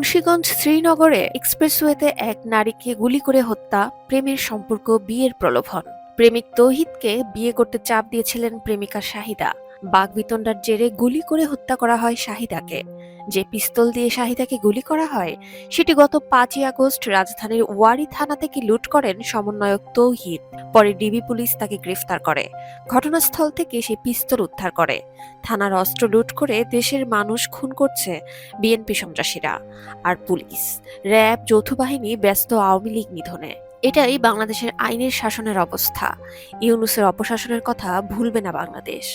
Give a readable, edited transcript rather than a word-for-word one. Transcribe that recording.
মুন্সিগঞ্জ শ্রীনগরে এক্সপ্রেসওয়েতে এক নারীকে গুলি করে হত্যা, প্রেমের সম্পর্ক বিয়ের প্রলোভন। প্রেমিক তৌহিদকে বিয়ে করতে চাপ দিয়েছিলেন প্রেমিকা শাহিদা। বাকবিতণ্ডার জেরে গুলি করে হত্যা করা হয় শাহিদাকে। যে পিস্তল দিয়ে শাহিদাকে গুলি করা হয় সেটি গত 5ই আগস্ট রাজধানীর ওয়ারী থানা থেকে লুট করেন সমন্বয়ক তৌহিদ। পরে ডিবি পুলিশ তাকে গ্রেফতার করে। ঘটনাস্থল থেকে সে পিস্তল উদ্ধার করে। থানার অস্ত্র লুট করে দেশের মানুষ খুন করছে বিএনপি সন্ত্রাসীরা, আর পুলিশ, র্যাব, যৌথ বাহিনী ব্যস্ত আওয়ামী লীগ নিধনে। এটাই বাংলাদেশের আইনের শাসনের অবস্থা। ইউনূসের অপশাসনের কথা ভুলবে না বাংলাদেশ।